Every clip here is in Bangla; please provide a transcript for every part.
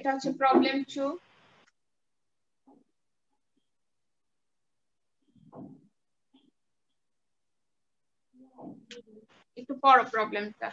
এটা হচ্ছে প্রবলেম 2। একটু পড়ো প্রবলেমটা।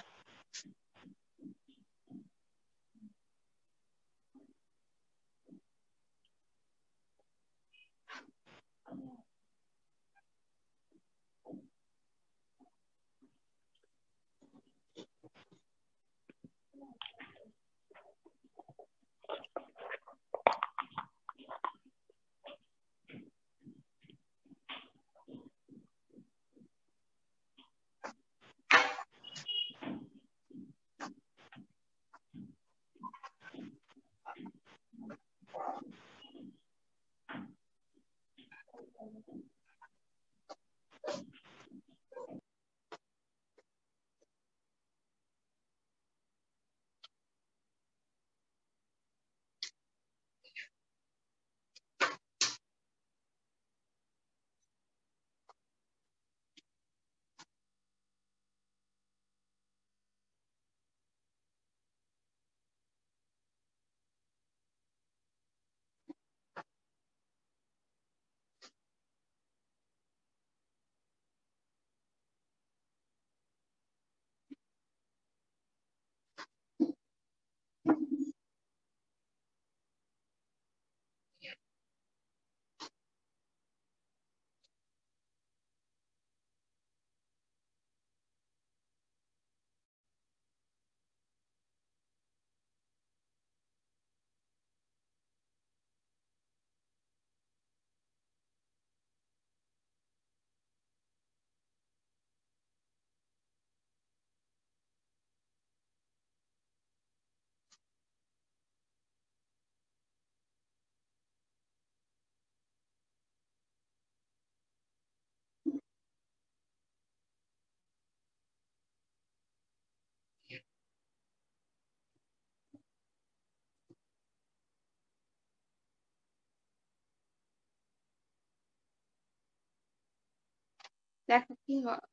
দেখো কি হয়,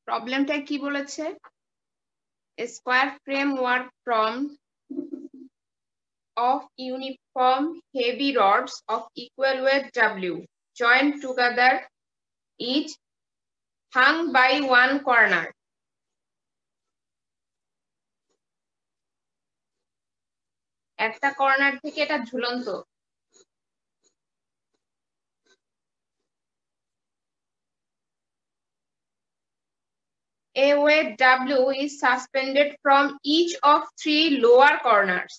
প্রবলেমটা কি বলেছে, square framework from of uniform heavy rods of equal weight W joined together each hung by one corner. একটা কর্নার থেকে এটা ঝুলন্ত। A weight W is suspended from each of 3 lower corners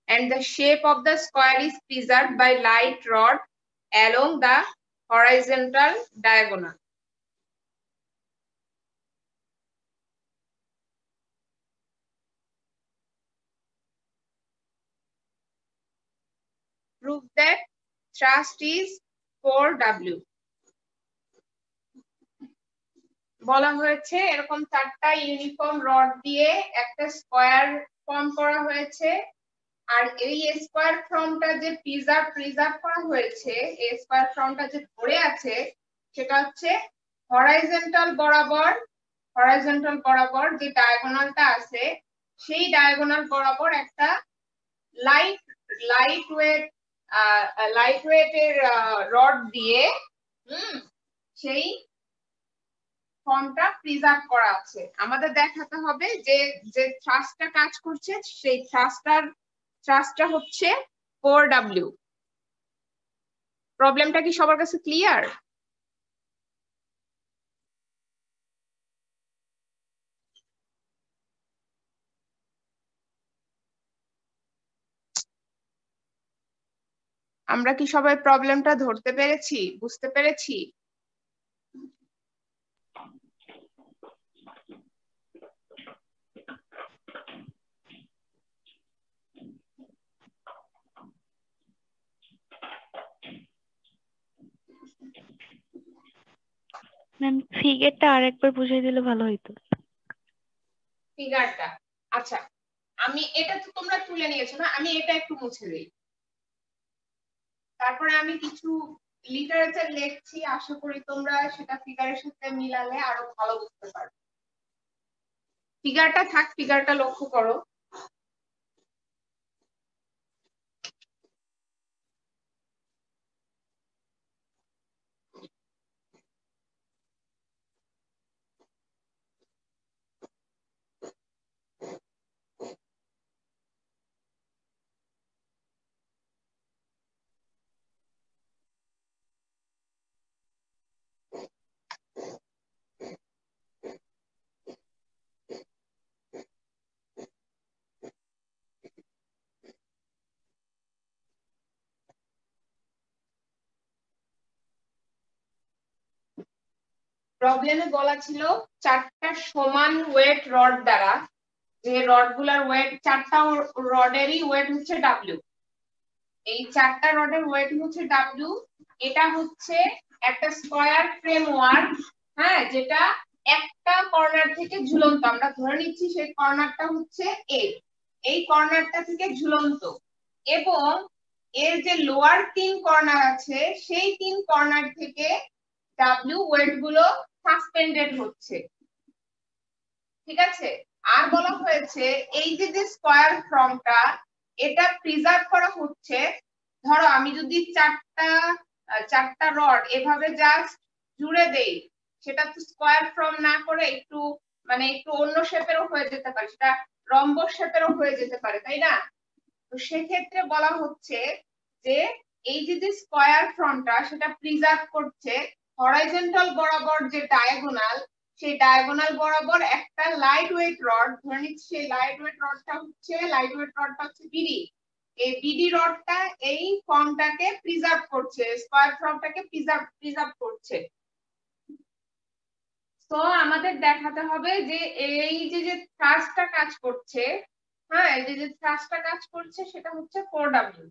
and the shape of the square is preserved by light rod along the horizontal diagonal. Prove that thrust is 4W. বলা হয়েছে এরকম 4টা ইউনিফর্ম রড দিয়ে একটা স্কয়ার ফর্ম করা হয়েছে, আর এই স্কয়ার ফর্মটা যে প্রিজার্ভ করা হয়েছে, এই স্কয়ার ফর্মটা যে ধরে আছে সেটা হচ্ছে হরাইজন্টাল বরাবর যে ডায়াগোনালটা আছে সেই ডায়াগোনাল বরাবর একটা লাইট ওয়েটের রড দিয়ে সেই ফর্মটা প্রিজার্ভ করা আছে। আমাদের দেখাতে হবে যে যে থ্রাস্টটা কাজ করছে সেই থ্রাস্টটা হচ্ছে 4W। প্রবলেমটা কি সবার কাছে ক্লিয়ার? আমরা কি সবাই প্রবলেমটা ধরতে পেরেছি, বুঝতে পেরেছি? ম্যাম ফিগারটা আরেকবার বুঝিয়ে দিলে ভালো হতো। ফিগারটা আচ্ছা, আমি এটা তো তোমরা তুলে নিয়েছো না, আমি এটা একটু মুছে দেই, তারপরে আমি কিছু লিটারেচার লিখছি, আশা করি তোমরা সেটা ফিগারের সাথে মিলালে আরো ভালো বুঝতে পারবে। ফিগারটা থাক, ফিগারটা লক্ষ্য করো। প্রবলেমে বলা ছিল চারটা সমান ওয়েট রড দ্বারা, যে রডগুলোর ওয়েট, চারটা রডেরই ওয়েট হচ্ছে ডাব্লিউ, এই চারটা রডের ওয়েট হচ্ছে ডাব্লিউ। এটা হচ্ছে একটা স্কয়ার ফ্রেমওয়ার্ক, হ্যাঁ, যেটা একটা কর্নার থেকে ঝুলন্ত, আমরা ধরে নিচ্ছি সেই কর্নারটা হচ্ছে এ, এই কর্নারটা থেকে ঝুলন্ত, এবং এর যে লোয়ার তিন কর্নার আছে সেই তিন কর্নার থেকে ডাব্লিউ ওয়েট গুলো সাসপেন্ডেড হচ্ছে, ঠিক আছে। আর বলা হয়েছে এই যে স্কয়ার ফর্মটা, এটা প্রিজার্ভ করা হচ্ছে। ধরো আমি যদি চারটা রড এভাবে জাস্ট জুড়ে দেই, সেটা তো স্কয়ার ফর্ম না করে একটু মানে একটু অন্য শেপেরও হয়ে যেতে পারে, সেটা রম্বস শেপেরও হয়ে যেতে পারে, তাই না? তো সেক্ষেত্রে বলা হচ্ছে যে এই যে স্কয়ার ফর্মটা সেটা প্রিজার্ভ করছে হরাইজন্টাল বরাবর যে ডায়াগোনাল, সেই ডায়াগোনাল বরাবর একটা লাইট ওয়েট রড, ধরে নিচ্ছি সেই লাইট ওয়েট রডটা হচ্ছে বিডি। এই বিডি রডটা এই ফর্মটাকে প্রিজার্ভ করছে, স্কয়ার ফর্মটাকে প্রিজার্ভ করছে। তো আমাদের দেখাতে হবে যে এই যে থ্রাস্টটা কাজ করছে, হ্যাঁ, এই যে থ্রাস্টটা কাজ করছে সেটা হচ্ছে 4W।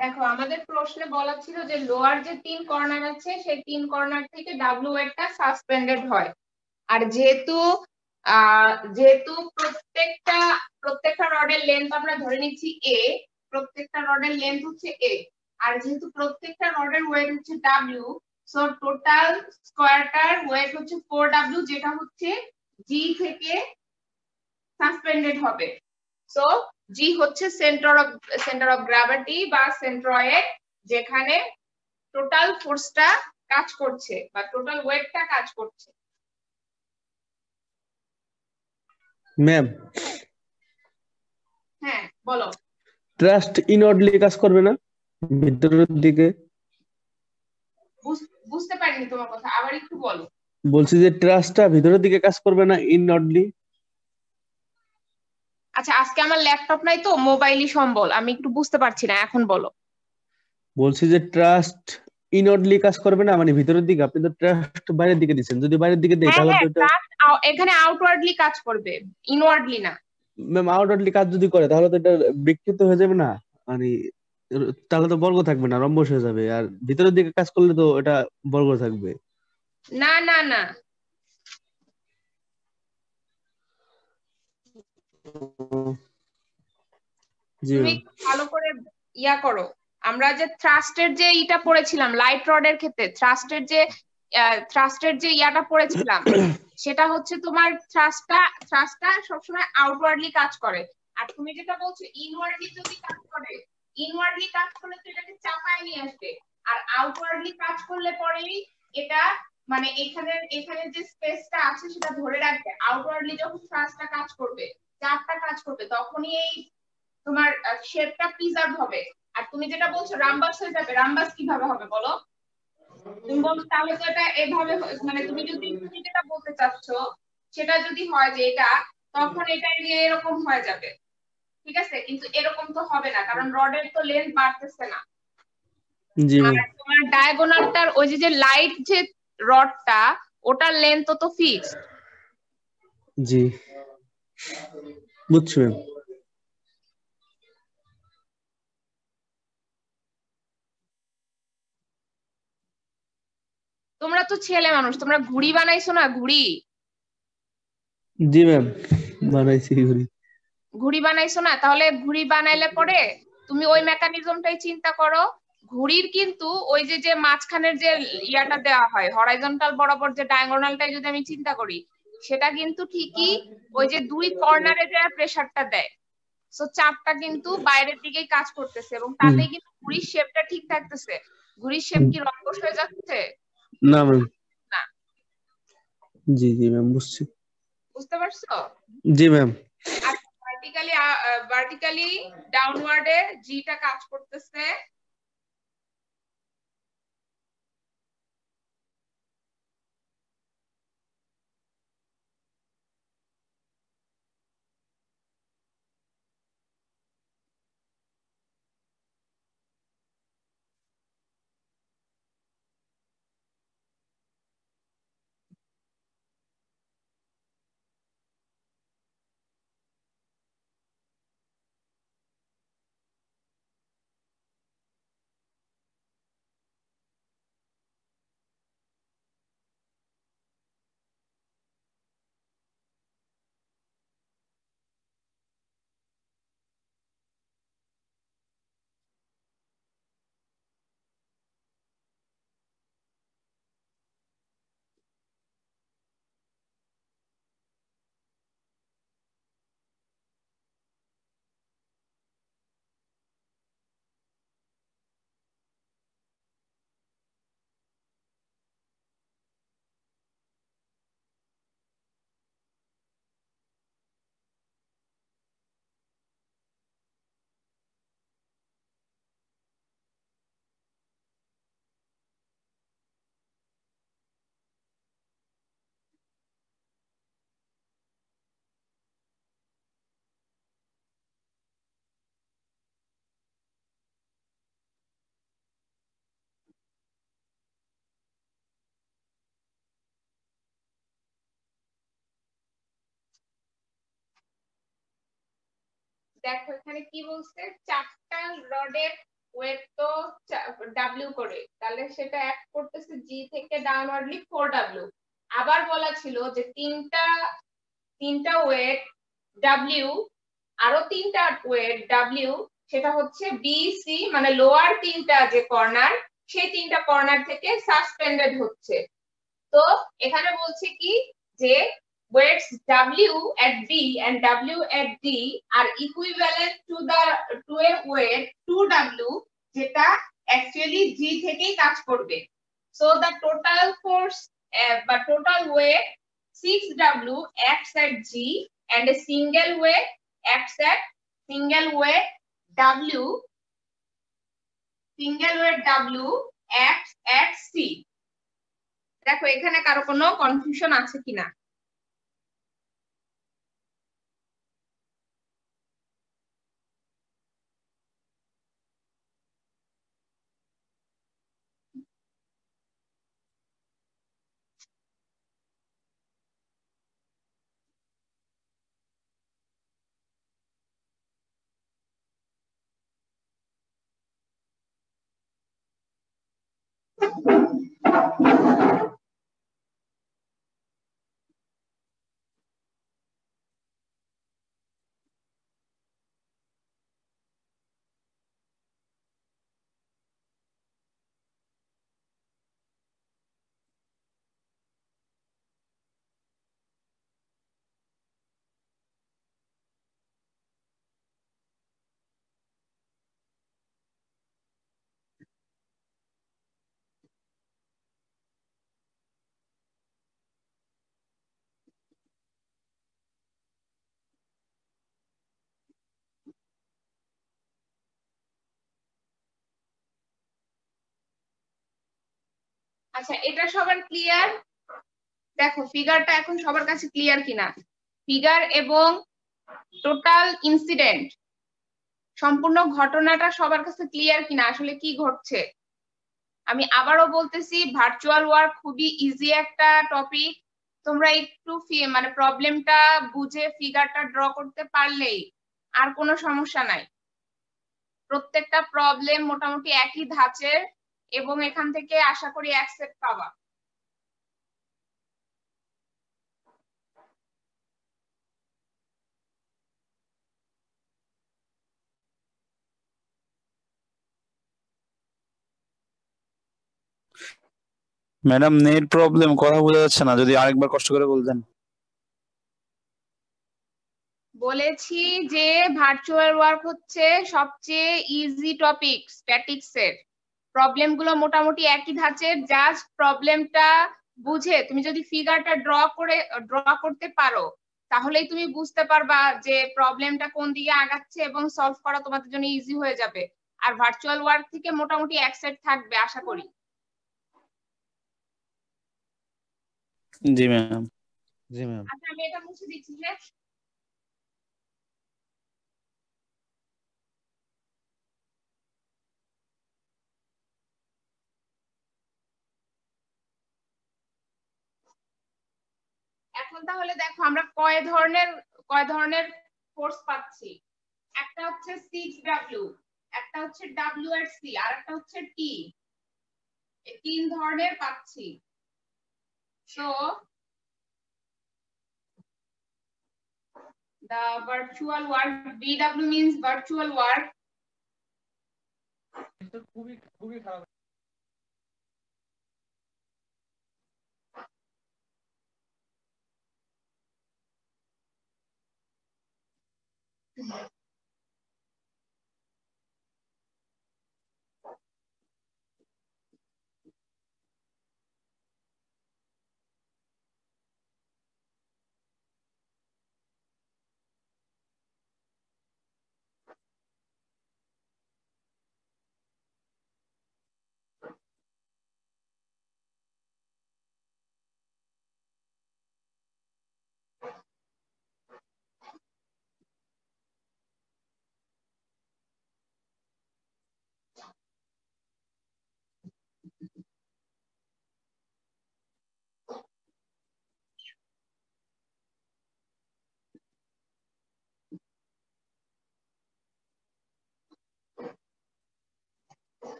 দেখো আমাদের প্রশ্নে বলা ছিল যে লোয়ার যে তিন কর্নার আছে সেই তিন কর্নার থেকে ডাব্লিউ ওয়েটটা সাসপেন্ডেড হয়। আর যেহেতু প্রত্যেকটা রডের লেন্থ আমরা ধরে নিচ্ছি এ, প্রত্যেকটা রডের লেন্থ হচ্ছে এ, আর যেহেতু প্রত্যেকটা রডের ওয়েট হচ্ছে ডাব্লিউ, সো টোটাল স্কয়ারটার ওয়েট হচ্ছে 4W, যেটা হচ্ছে জি থেকে সাসপেন্ডেড হবে। সো জি হচ্ছে সেন্টার অফ গ্র্যাভিটি বা সেন্ট্রয়েড, যেখানে টোটাল ফোর্সটা কাজ করছে বা টোটাল ওয়েটটা কাজ করছে। ম্যাম, হ্যাঁ বলো। ট্রাস্ট ইনওয়ার্ডলি কাজ করবে না ভিতরের দিকে? বুঝতে পারিনি তোমার কথা, আবার একটু বলো। বলছি যে ট্রাস্টটা ভিতরের দিকে কাজ করবে না ইনওয়ার্ডলি? আচ্ছা, আজকে আমার ল্যাপটপ নাই তো, মোবাইলই সম্বল, আমি একটু বুঝতে পারছি না, এখন বলো। বলছি যে ট্রাস্ট ইনওয়ার্ডলি কাজ করবে না, মানে ভিতরের দিকে। আপনি তো ট্রাস্ট বাইরের দিকে দিচ্ছেন, যদি বাইরের দিকে দেই হ্যাঁ তাহলে হ্যাঁ, তো এটা ট্রাস্ট এখানে আউটওয়ার্ডলি কাজ করবে, ইনওয়ার্ডলি না। ম্যাম আউটওয়ার্ডলি কাজ যদি করে তাহলে তো এটা বিকৃত হয়ে যাবে না, মানে তাহলে তো বর্গ থাকবে না, রম্বস হয়ে যাবে। আর ভিতরের দিকে কাজ করলে তো এটা বর্গ থাকবে। না না না, জি তুমি ম্যাম। একটু ভালো করে ইয়া করো। আমরা যে থ্রাস্টের যে ইটা পড়েছিলাম লাইট রডের ক্ষেত্রে, থ্রাস্টের যে ইয়াটা পড়েছিলাম, সেটা হচ্ছে তোমার থ্রাস্টটা সবসময় আউটওয়ার্ডলি কাজ করে। আর তুমি যেটা বলছো ইনওয়ার্ডলি যদি কাজ করে, ইনওয়ার্ডলি কাজ করলে তো এটাকে চাপায় নিয়ে আসবে। আর আউটওয়ার্ডলি কাজ করলে পরেই এটা মানে এখানে এখানে যে স্পেসটা আছে সেটা ধরে রাখবে। আউটওয়ার্ডলি যখন থ্রাস্টটা কাজ করবে, চাপটা কাজ করবে, তখনই এই তোমার শেপটা প্রিজার্ভ হবে। আর তুমি যেটা বলছো রামবাস হয়ে যাবে, রামবাস কিভাবে হবে বলো? তুমি বলো তাহলে তো এটা এভাবে মানে তুমি যেটা বলতে চাচ্ছ সেটা যদি হয় যে এটা, তখন এটা নিয়ে এরকম হয়ে যাবে, ঠিক আছে? কিন্তু এরকম তো হবে না, কারণ রডের তো লেন্থ বাড়তেছে না। জি আর ম্যাম। তোমার ডায়াগোনালটার ওই যে লাইট যে রডটা, ওটার লেন্থ তো ফিক্সড। জি বুঝছি ম্যাম। তোমরা তো ছেলে মানুষ, তোমরা ঘুড়ি বানাইছো না? ঘুড়ি জি ম্যাম, বানাইছি ঘুড়ি। ঘুড়ি বানাইছো না? তাহলে ঘুড়ি বানাইলে পরে তুমি ওই মেকানিজমটাই চিন্তা করো। ঘুড়ির কিন্তু ওই যে যে মাঝখানের যে ইয়াটা দেওয়া হয় হরাইজন্টাল বরাবর, যে ডায়াগোনালটাই যদি আমি চিন্তা করি, সেটা কিন্তু ঠিকই ওই যে দুই কর্নারে যে প্রেসারটা দেয়, সো চাপটা কিন্তু বাইরের দিকেই কাজ করতেছে এবং তাতেই কিন্তু ঘুড়ির শেপটা ঠিক থাকতেছে। ঘুড়ির শেপ কি রম্বস হয়ে যাচ্ছে? না ম্যাম। না। জি জি ম্যাম, বুঝছি। বুঝতে পারছো? জি ম্যাম। আর ভার্টিক্যালি ডাউনওয়ার্ডে জিটা কাজ করতেছে। দেখো এখানে কি বলছে, চারটা রডের ওয়েট তো ডাব্লিউ করে, তাহলে সেটা অ্যাক্ট করতেছে জি থেকে ডাউনওয়ার্ডলি 4W। আবার বলা ছিল যে তিনটা তিনটা ওয়েট ডাব্লিউ, আরো তিনটা ওয়েট ডাব্লিউ, সেটা হচ্ছে বি সি মানে লোয়ার তিনটা যে কর্নার, সেই তিনটা কর্নার থেকে সাসপেন্ডেড হচ্ছে। তো এখানে বলছে কি যে weights W at B and W at D are equivalent to a weight 2W, যেটা অ্যাকচুয়ালি G থেকেই কাজ করবে। So the total force বা total weight 6W acts at G and a single weight W acts at C. দেখো এখানে কারো কোনো কনফিউশন আছে কিনা? আচ্ছা, এটা সবার ক্লিয়ার? দেখো ফিগারটা এখন সবার কাছে ক্লিয়ার কিনা, ফিগার এবং টোটাল ইনসিডেন্ট সম্পূর্ণ ঘটনাটা সবার কাছে ক্লিয়ার কিনা, আসলে কি ঘটছে। আমি আবারও বলতেছি, ভার্চুয়াল ওয়ার্ক খুবই ইজি একটা টপিক। তোমরা একটু মানে প্রবলেমটা বুঝে ফিগারটা ড্র করতে পারলেই আর কোনো সমস্যা নাই। প্রত্যেকটা প্রবলেম মোটামুটি একই ধাঁচের এবং এখান থেকে আশা করি অ্যাকসেপ্ট পাবা। ম্যাডাম নেট প্রবলেম, কথা বোঝা যাচ্ছে না, যদি আরেকবার কষ্ট করে বলতেন। বলেছি যে ভার্চুয়াল ওয়ার্ক হচ্ছে সবচেয়ে ইজি টপিক স্ট্যাটিক্স এর। প্রবলেম গুলো মোটামুটি একই ধাঁচের, জাস্ট প্রবলেমটা বুঝে তুমি যদি ফিগারটা ড্র করতে পারো তাহলেই তুমি বুঝতে পারবা যে প্রবলেমটা কোন দিকে আগাচ্ছে এবং সলভ করা তোমাদের জন্য ইজি হয়ে যাবে। আর ভার্চুয়াল ওয়ার্ক থেকে মোটামুটি অ্যাকসেপ্ট থাকবে আশা করি। জি ম্যাম। জি ম্যাম। আচ্ছা, আমি এটা মুছে দিচ্ছি। হ্যাঁ, এখন তাহলে দেখো আমরা কয় ধরনের ফোর্স পাচ্ছি। একটা হচ্ছে 6W, একটা হচ্ছে W আর C, আর একটা হচ্ছে T। এই তিন ধরনের পাচ্ছি। So the virtual work, VW means virtual work. খুবই খুবই খারাপ।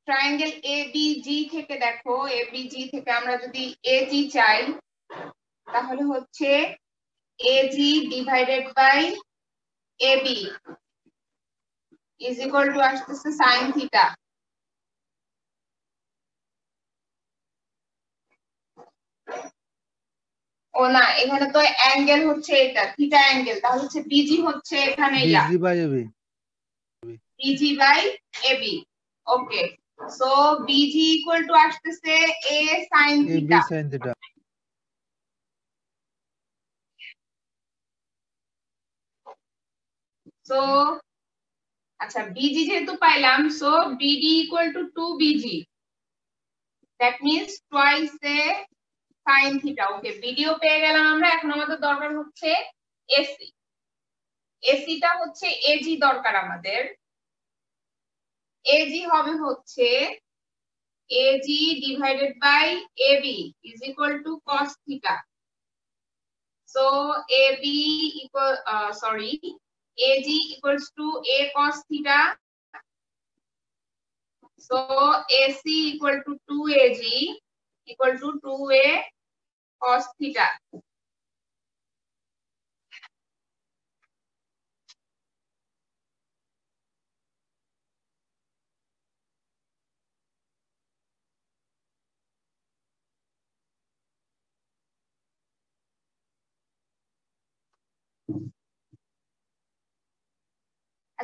ট্রায়াঙ্গেল এবিজি থেকে দেখো, এবিজি থেকে আমরা যদি এজি চাই তাহলে হচ্ছে AG divided by AB is equal to আসতেছে সাইন থিটা। ও না, এখানে তো অ্যাঙ্গেল হচ্ছে এটা থিটা অ্যাঙ্গেল, তাহলে হচ্ছে বিজি হচ্ছে এখানে ইয়া BG by AB. BG by AB. Okay, so BG equal to আসতেছে A sine AB theta. Sine theta. So আচ্ছা, বিজি যেহেতু পাইলাম, so BD equal to 2 BG, that means twice A sine theta. Okay, বিডিও পেয়ে গেলাম আমরা। এখন আমাদের দরকার হচ্ছে এসি। এসিটা হচ্ছে এজি দরকার আমাদের। এজি হবে হচ্ছে AG divided by AB is equal to cos theta. So AB equal sorry AG equals to a cos theta. So AC equal to 2 ag equal to 2a cos theta.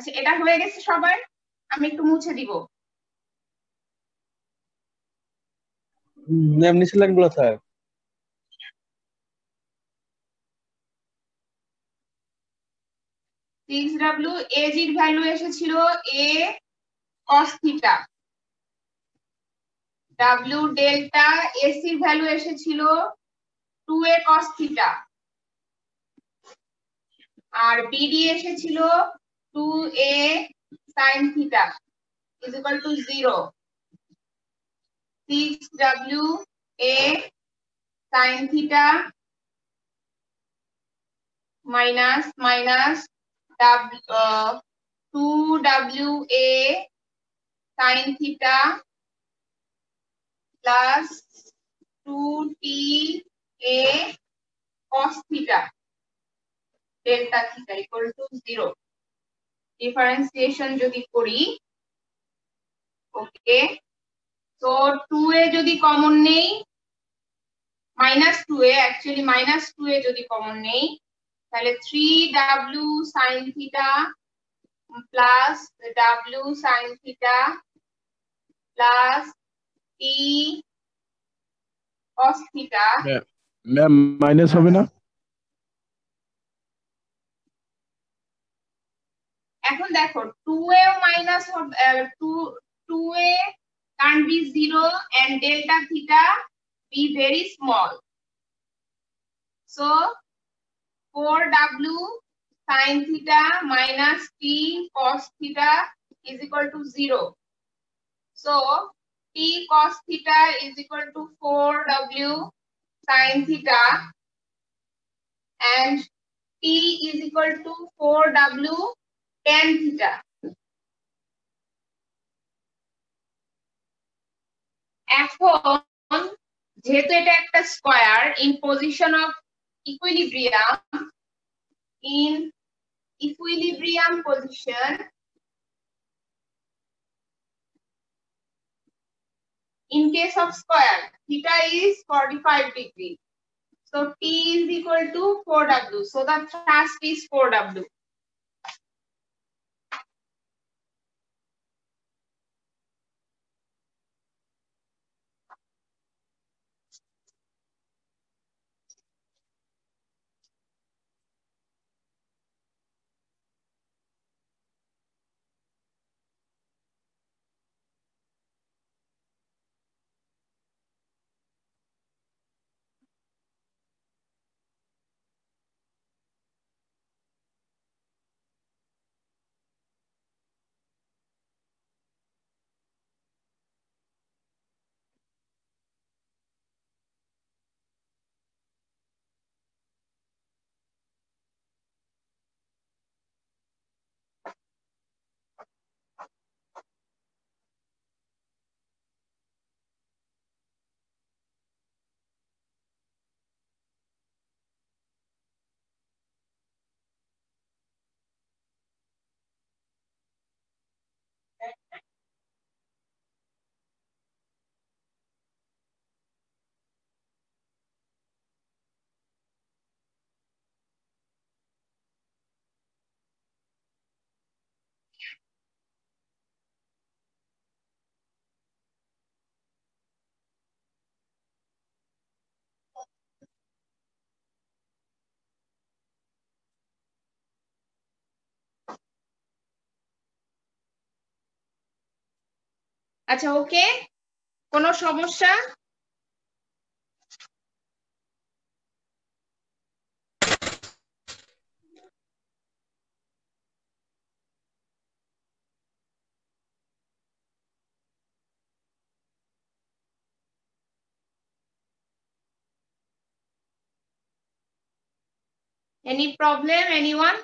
আচ্ছা, এটা হয়ে গেছে সবার? আমি একটু মুছে দিব। ম্যাম নিচের লাইনগুলো থাক। 6W AG এর ভ্যালু এসেছিল A cos theta, W delta AC এর ভ্যালু এসেছিল 2A cos থিটা, আর BD এসেছিল 2A sin theta is equal to 0. 6WA sin theta minus 2WA sin theta plus 2TA cos theta delta theta equal to 0. Differentiation যদি করি, ওকে, তো 2A যদি কমন নেই, -2A, অ্যাকচুয়ালি -2A যদি কমন নেই, তাহলে 3W sin theta plus W sin theta plus T cos theta। Ma'am minus হবে না? এখন দেখো 2A minus 2A can't be 0 and delta theta be very small, so 4W sin theta minus T cos theta is equal to 0. So T cos theta is equal to 4W sin theta and T is equal to 4W tan theta. এখন যেহেতু এটা একটা square in position of equilibrium position, in case of square theta is 45 degree, so T is equal to 4W, so the thrust is 4W. আচ্ছা, ওকে, কোনো সমস্যা? Any problem, anyone?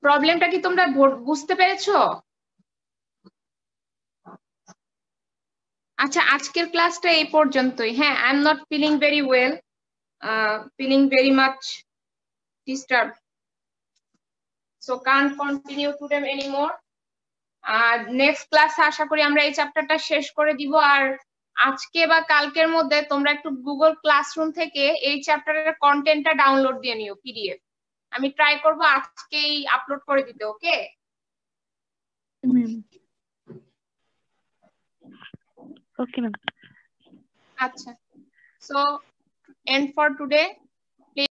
প্রবলেমটা কি তোমরা বুঝতে পেরেছো? আচ্ছা আজকের ক্লাসটা এই পর্যন্তই। হ্যাঁ, I am not feeling very well, feeling very much disturb, so can't continue today anymore. আর নেক্সট ক্লাসে আশা করি আমরা এই চ্যাপ্টারটা শেষ করে দিব। আর আজকে বা কালকের মধ্যে তোমরা একটু গুগল ক্লাসরুম থেকে এই চ্যাপ্টারের কন্টেন্টটা ডাউনলোড দিয়ে নিও পিডিএফ। আমি ট্রাই করব আজকেই আপলোড করে দিতে। Okay ma'am. Okay ma'am. আচ্ছা, সো এন্ড ফর টুডে।